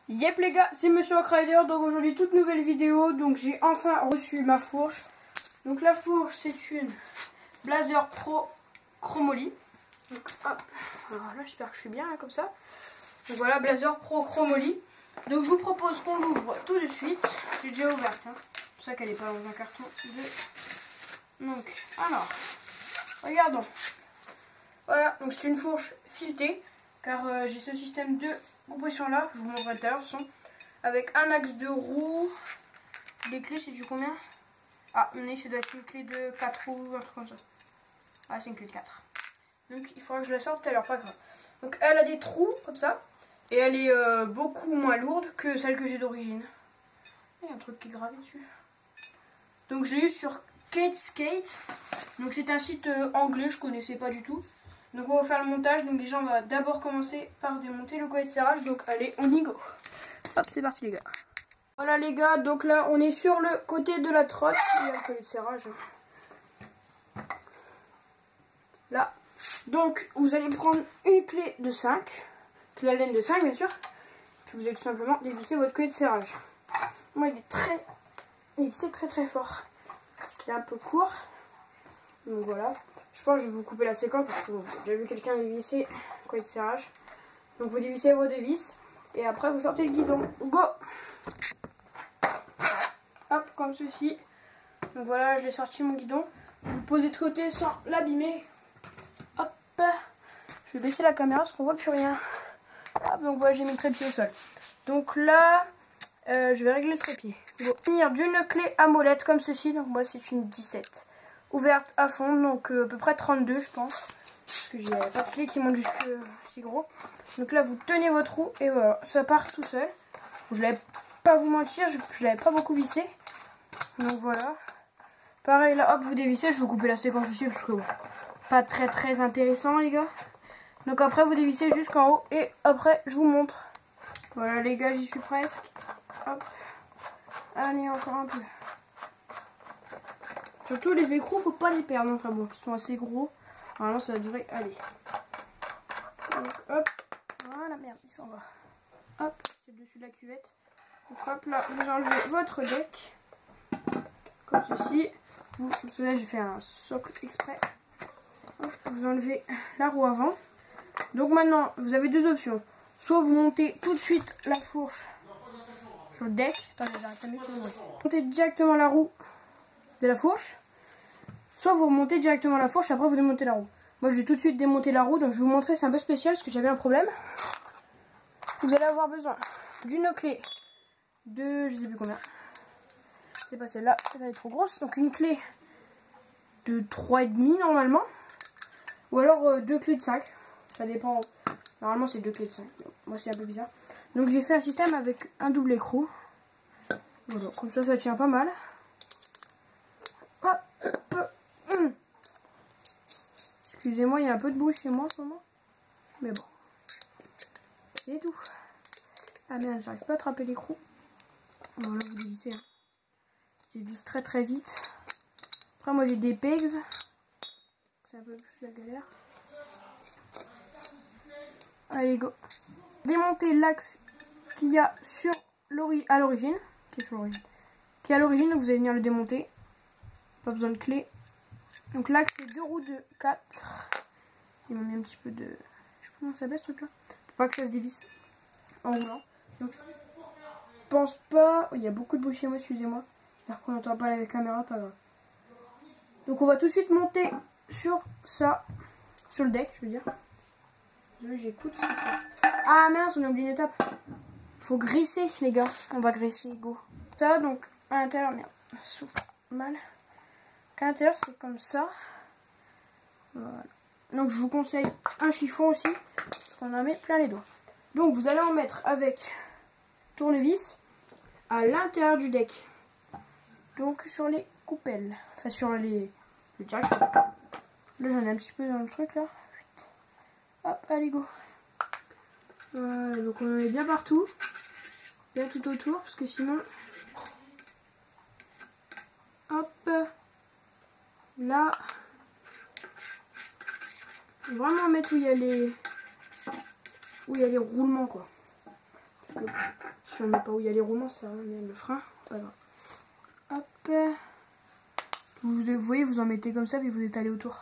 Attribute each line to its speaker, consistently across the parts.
Speaker 1: Yep les gars, c'est Monsieur Rider, donc aujourd'hui toute nouvelle vidéo. Donc j'ai enfin reçu ma fourche. Donc la fourche c'est une Blazer Pro Chromoly. Donc hop, alors là j'espère que je suis bien là, comme ça. Donc voilà, Blazer Pro Chromoly. Donc je vous propose qu'on l'ouvre tout de suite. J'ai déjà ouverte, hein. C'est pour ça qu'elle n'est pas dans un carton de... Donc alors, regardons. Voilà, donc c'est une fourche filetée, car j'ai ce système de compression là, je vous montrerai tout à l'heure, avec un axe de roue. Les clés c'est du combien? Ah, mais ça doit être une clé de 4 roues, un truc comme ça. Ah, c'est une clé de 4. Donc il faudra que je la sorte tout à l'heure, pas grave. Donc elle a des trous comme ça, et elle est beaucoup moins lourde que celle que j'ai d'origine. Il y a un truc qui est gravé dessus. Donc je l'ai eu sur Kate Skate. Donc c'est un site anglais, je connaissais pas du tout. Donc on va faire le montage. Donc déjà on va d'abord commencer par démonter le collet de serrage. Donc allez, on y go. Hop, c'est parti les gars. Voilà les gars, donc là on est sur le côté de la trotte. Il y a le collet de serrage. Là. Donc vous allez prendre une clé de 5. Clé à laine de 5 bien sûr. Puis vous allez tout simplement dévisser votre collet de serrage. Moi il est vissé très fort. Parce qu'il est un peu court. Donc voilà. Je pense que je vais vous couper la séquence parce que j'ai vu quelqu'un dévisser le collet de serrage. Donc vous dévissez vos deux vis. Et après vous sortez le guidon. Go! Hop, comme ceci. Donc voilà, je l'ai sorti mon guidon. Vous le posez de côté sans l'abîmer. Hop. Je vais baisser la caméra parce qu'on voit plus rien. Hop, donc voilà, j'ai mis le trépied au sol. Donc là, je vais régler le trépied. Je vais finir d'une clé à molette comme ceci. Donc moi c'est une 17. Ouverte à fond, donc à peu près 32 je pense. Parce que j'ai pas de clé qui monte jusque si gros. Donc là vous tenez votre roue et voilà, ça part tout seul. Je l'avais pas vous mentir, je l'avais pas beaucoup vissé. Donc voilà. Pareil là, hop, vous dévissez, je vais couper la séquence aussi parce que bon, pas très intéressant les gars. Donc après vous dévissez jusqu'en haut et après je vous montre. Voilà les gars, j'y suis presque. Hop. Allez, encore un peu. Surtout les écrous, faut pas les perdre. Enfin bon, ils sont assez gros. Normalement ça va durer. Allez. Donc hop. Voilà, merde, il s'en va. Hop, c'est le dessus de la cuvette. Donc hop là, vous enlevez votre deck. Comme ceci. Là j'ai fait un socle exprès. Hop, vous enlevez la roue avant. Donc maintenant, vous avez deux options. Soit vous montez tout de suite la fourche sur le deck. Attendez, j'arrête la minute. Montez directement la roue de la fourche. Soit vous remontez directement la fourche, après vous démontez la roue. Moi je vais tout de suite démonter la roue, donc je vais vous montrer, c'est un peu spécial parce que j'avais un problème. Vous allez avoir besoin d'une clé de, je sais plus combien. C'est pas celle-là, elle est trop grosse. Donc une clé de 3,5 normalement. Ou alors deux clés de 5. Ça dépend. Normalement c'est deux clés de 5. Moi c'est un peu bizarre. Donc j'ai fait un système avec un double écrou. Voilà, comme ça tient pas mal. Hop. Excusez-moi, il y a un peu de bruit chez moi en ce moment. Mais bon. C'est tout. Ah merde, j'arrive pas à attraper l'écrou. Voilà, vous dévissez. Hein. Je dévisse très vite. Après, moi j'ai des pegs. C'est un peu plus la galère. Allez, go. Démontez l'axe qu'il y a sur l'origine. Qui est à l'origine, donc vous allez venir le démonter. Pas besoin de clé. Donc l'axe c'est 2 roues de 4. Il m'a mis un petit peu de... Je sais pas comment ça baisse ce truc là. Pour pas que ça se dévisse en roulant. Donc je pense pas... Il y a beaucoup de bruit chez moi, excusez-moi. J'espère qu'on n'entend pas la caméra, pas grave. Donc on va tout de suite monter sur ça. Sur le deck, je veux dire. J'écoute. Ah mince, on a oublié une étape. Faut graisser les gars. On va graisser, go. Ça donc à l'intérieur, merde. Souffle mal. À l'intérieur c'est comme ça. Voilà. Donc je vous conseille un chiffon aussi. Parce qu'on en met plein les doigts. Donc vous allez en mettre avec tournevis à l'intérieur du deck. Donc sur les coupelles. Enfin sur le jack. Là j'en ai un petit peu dans le truc là. Hop, allez go. Voilà, donc on en met bien partout. Bien tout autour. Parce que sinon... Hop. Là. Vraiment mettre où il y a les roulements quoi. Parce que si on met pas où il y a les roulements, ça met le frein. Pas grave. Hop. Vous voyez, vous en mettez comme ça, puis vous étalez autour.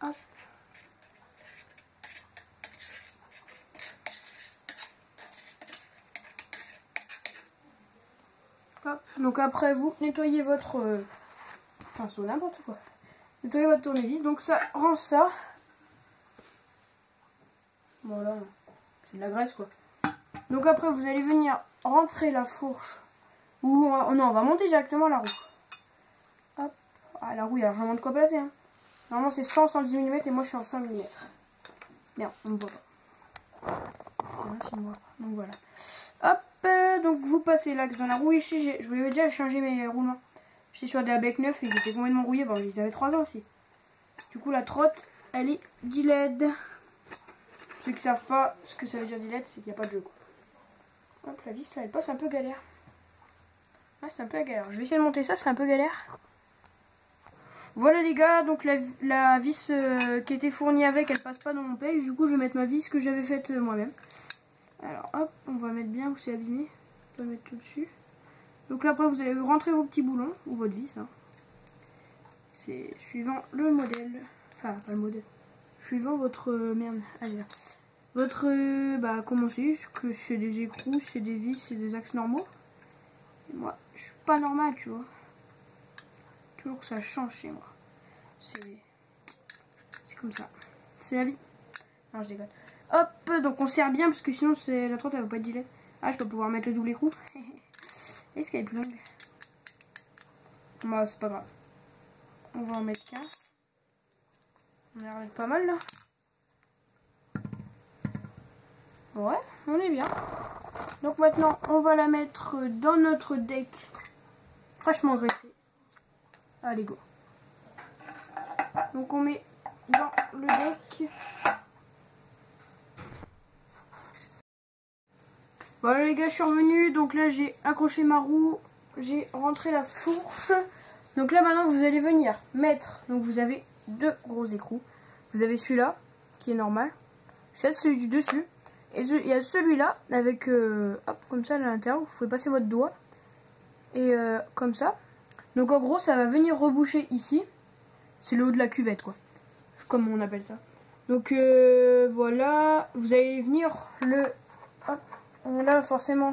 Speaker 1: Hop. Hop. Donc après, vous nettoyez votre pinceau, n'importe quoi. Nettoyez votre tournevis. Donc ça rend ça. Voilà. C'est de la graisse, quoi. Donc après, vous allez venir rentrer la fourche. Ou non, on va monter directement la roue. Hop. Ah, la roue, il y a vraiment de quoi placer. Hein. Normalement, c'est 110 mm et moi, je suis en 100 mm. Merde, on me voit pas. C'est vrai si on me voit pas. Donc voilà. Hop. Donc vous passez l'axe dans la roue. Ici, je voulais déjà changer mes roulements. J'étais sur des ABEC 9 et ils étaient complètement rouillés. Bon, ils avaient 3 ans aussi. Du coup, la trotte, elle est d'ILED. Ceux qui savent pas ce que ça veut dire d'ILED, c'est qu'il n'y a pas de jeu, quoi. Hop, la vis là, elle passe un peu galère. Ouais, c'est un peu galère. Je vais essayer de monter ça, c'est un peu galère. Voilà les gars, donc la vis qui était fournie avec, elle passe pas dans mon peg. Du coup, je vais mettre ma vis que j'avais faite moi-même. Alors hop, on va mettre bien où c'est abîmé. On va mettre tout dessus. Donc là, après, vous allez rentrer vos petits boulons, ou votre vis. Hein. C'est suivant le modèle. Enfin, pas le modèle. Suivant votre... merde, allez là. Votre... bah, comment c'est que c'est des écrous, c'est des vis, c'est des axes normaux. Et moi, je suis pas normal, tu vois. Toujours que ça change chez moi. C'est comme ça. C'est la vie. Non, je déconne. Hop, donc on serre bien parce que sinon la trotte elle va pas être dilette. Ah, je peux pouvoir mettre le double écrou. Est-ce qu'elle est plus longue? Bah, c'est pas grave. On va en mettre qu'un. On arrive pas mal là. Ouais, on est bien. Donc maintenant, on va la mettre dans notre deck fraîchement graissé. Allez, go. Donc on met dans le deck. Voilà les gars, je suis revenu. Donc là, j'ai accroché ma roue. J'ai rentré la fourche. Donc là, maintenant, vous allez venir mettre. Donc vous avez deux gros écrous. Vous avez celui-là, qui est normal. C'est celui du dessus. Et il y a celui-là, avec, hop, comme ça, à l'intérieur. Vous pouvez passer votre doigt. Et comme ça. Donc en gros, ça va venir reboucher ici. C'est le haut de la cuvette, quoi. Comme on appelle ça. Donc voilà. Vous allez venir le... Hop. Là, forcément,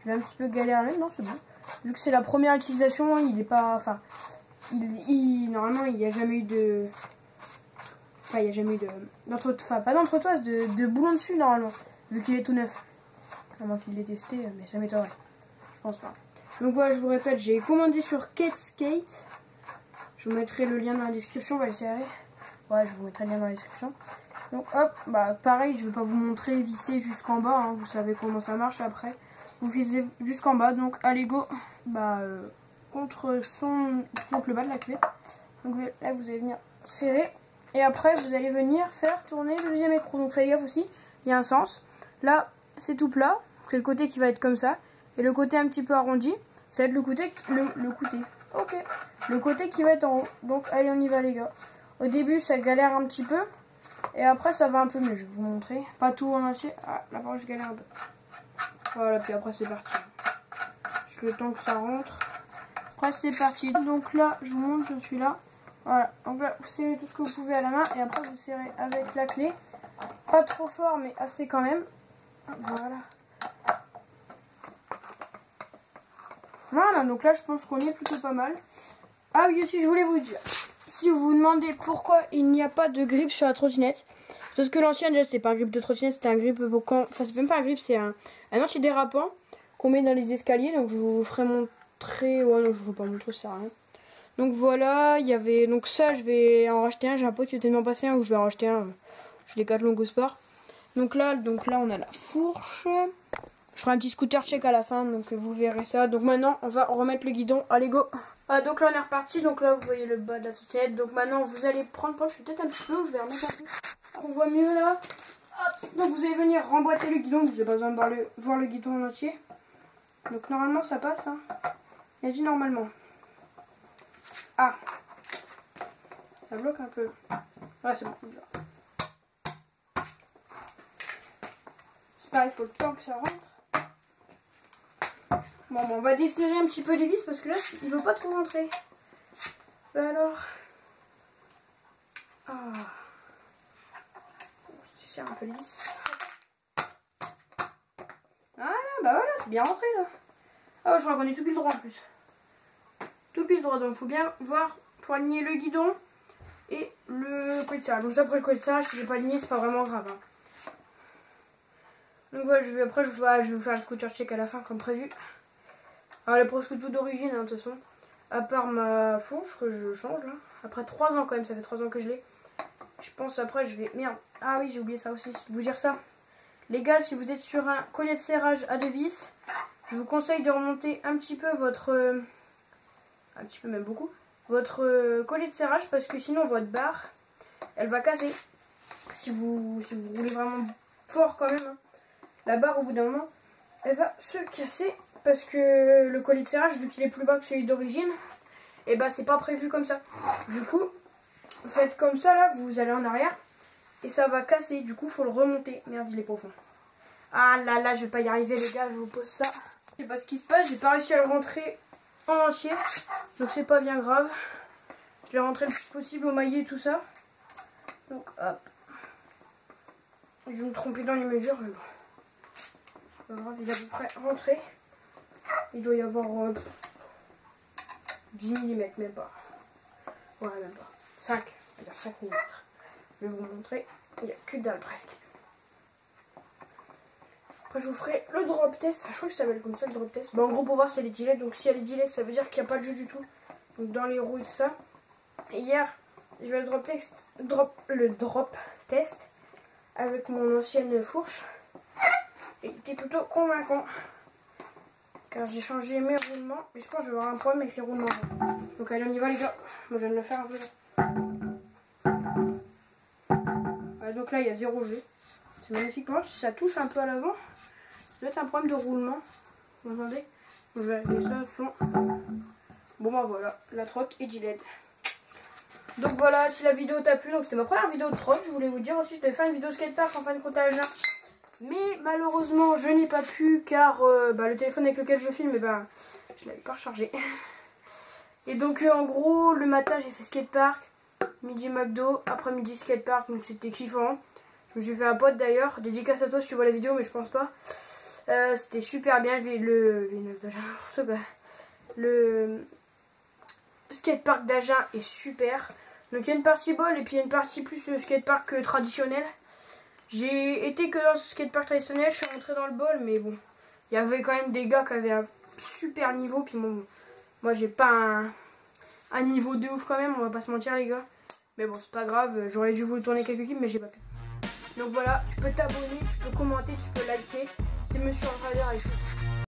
Speaker 1: je vais un petit peu galérer. Non, c'est bon. Vu que c'est la première utilisation, il est pas... Enfin, normalement, il n'y a jamais eu de... Enfin, il n'y a jamais eu de... Enfin, pas d'entretoise, de boulon dessus, normalement. Vu qu'il est tout neuf. À moins qu'il l'ait testé, mais ça m'étonnerait. Je pense pas. Donc voilà, je vous répète, j'ai commandé sur Ketskate. Je vous mettrai le lien dans la description, on va essayer. Ouais, je vous mettrai le lien dans la description. Donc hop, bah pareil, je vais pas vous montrer visser jusqu'en bas, hein, vous savez comment ça marche après. Vous visez jusqu'en bas, donc allez go, bah contre le bas de la cuvette. Donc là vous allez venir serrer et après vous allez venir faire tourner le deuxième écrou. Donc faites gaffe aussi, il y a un sens. Là c'est tout plat, c'est le côté qui va être comme ça et le côté un petit peu arrondi, ça va être le côté Ok, le côté qui va être en haut. Donc allez, on y va les gars. Au début ça galère un petit peu. Et après ça va un peu mieux, je vais vous montrer. Pas tout en entier. Ah, là par contre je galère un peu. Voilà, puis après c'est parti. Juste le temps que ça rentre. Après c'est parti. Donc là, je vous montre, je suis là. Voilà, donc là vous serrez tout ce que vous pouvez à la main. Et après vous serrez avec la clé. Pas trop fort mais assez quand même. Voilà. Voilà, donc là je pense qu'on est plutôt pas mal. Ah oui aussi je voulais vous dire. Si vous vous demandez pourquoi il n'y a pas de grip sur la trottinette, parce que l'ancienne déjà c'était pas un grip de trottinette, c'était un grip pour quand... Enfin c'est même pas un grip, c'est un antidérapant qu'on met dans les escaliers, donc je vous ferai montrer... Ouais non je vous fais pas montrer, ça sert à rien. Donc voilà, il y avait... Donc ça je vais en racheter un, j'ai un pote qui était m'en passer un, ou je vais en racheter un, je les 4 longs au sport. Donc là on a la fourche. Je ferai un petit scooter check à la fin, donc vous verrez ça. Donc maintenant, on va remettre le guidon. Allez, go. Donc là, on est reparti. Donc là, vous voyez le bas de la trottinette. Donc maintenant, vous allez prendre... Je suis peut-être un petit peu, je vais remettre un peu. On voit mieux là. Hop. Donc vous allez venir remboîter le guidon. Vous n'avez pas besoin de voir le guidon en entier. Donc normalement, ça passe. Hein. Il a dit normalement. Ah. Ça bloque un peu. Ouais, c'est bon. C'est pareil, il faut le temps que ça rentre. Bon, on va desserrer un petit peu les vis parce que là, il veut pas trop rentrer. Bah alors... Ah... On se serre un peu les vis. Voilà, bah voilà, c'est bien rentré là. Ah, je crois qu'on est tout pile droit en plus. Tout pile droit, donc il faut bien voir pour aligner le guidon et le collet de serrage. Donc après le collet de serrage, s'il n'est pas aligné, c'est pas vraiment grave. Hein. Donc voilà, après je vais vous faire le scooter check à la fin comme prévu. Alors les presque tout d'origine, hein, de toute façon. À part ma fourche que je change là. Après 3 ans quand même, ça fait 3 ans que je l'ai. Je pense après je vais... Merde. Ah oui, j'ai oublié ça aussi, de vous dire ça. Les gars, si vous êtes sur un collier de serrage à 2 vis, je vous conseille de remonter un petit peu votre... un petit peu même beaucoup. Votre collier de serrage parce que sinon votre barre, elle va casser. Si vous roulez vraiment fort quand même, hein, la barre au bout d'un moment, elle va se casser. Parce que le collier de serrage, vu qu'il est plus bas que celui d'origine, et bah c'est pas prévu comme ça. Du coup, vous faites comme ça là, vous allez en arrière. Et ça va casser, du coup faut le remonter. Merde, il est profond. Ah là là, je vais pas y arriver les gars, je vous pose ça. Je sais pas ce qui se passe, j'ai pas réussi à le rentrer en entier. Donc c'est pas bien grave. Je l'ai rentré le plus possible au maillet et tout ça. Donc hop. Je vais me tromper dans les mesures, mais bon. C'est pas grave, il est à peu près rentré. Il doit y avoir 10 mm, même pas. Ouais, même pas. 5, on va dire 5 mm. Je vais vous montrer, il n'y a que dalle presque. Après, je vous ferai le drop test. Enfin, je crois que ça s'appelle comme ça le drop test. Bah, en gros, pour voir si elle est dilette. Donc, si elle est dilette, ça veut dire qu'il n'y a pas de jeu du tout. Donc, dans les roues et tout ça. Et hier, je vais le drop test avec mon ancienne fourche. Et il était plutôt convaincant. Car j'ai changé mes roulements. Et je pense que je vais avoir un problème avec les roulements. Donc, allez, on y va, les gars. Moi, je viens de le faire un peu. Voilà, donc là, il y a 0 G. C'est magnifique. Pour moi, si ça touche un peu à l'avant, ça doit être un problème de roulement. Vous entendez? Je vais régler ça à fond. Bon, bah voilà, la trotte est dilette. Donc voilà, si la vidéo t'a plu, donc c'était ma première vidéo de trotte. Je voulais vous dire aussi, je devais faire une vidéo skatepark en fin de compte à Agen. Mais malheureusement, je n'ai pas pu car le téléphone avec lequel je filme, je l'avais pas rechargé. Et donc en gros, le matin j'ai fait skatepark, midi McDo, après-midi skatepark, donc c'était kiffant. Je me suis fait un pote d'ailleurs, dédicace à toi si tu vois la vidéo, mais je pense pas. C'était super bien, le skatepark d'Agen est super. Donc il y a une partie ball et puis il y a une partie plus skatepark traditionnel. J'ai été que dans ce skatepark traditionnel, je suis rentrée dans le ball, mais bon, il y avait quand même des gars qui avaient un super niveau. Puis bon, moi j'ai pas un niveau de ouf quand même, on va pas se mentir les gars. Mais bon, c'est pas grave, j'aurais dû vous tourner quelques clips, mais j'ai pas pu. Donc voilà, tu peux t'abonner, tu peux commenter, tu peux liker. C'était Monsieur Rider et tout.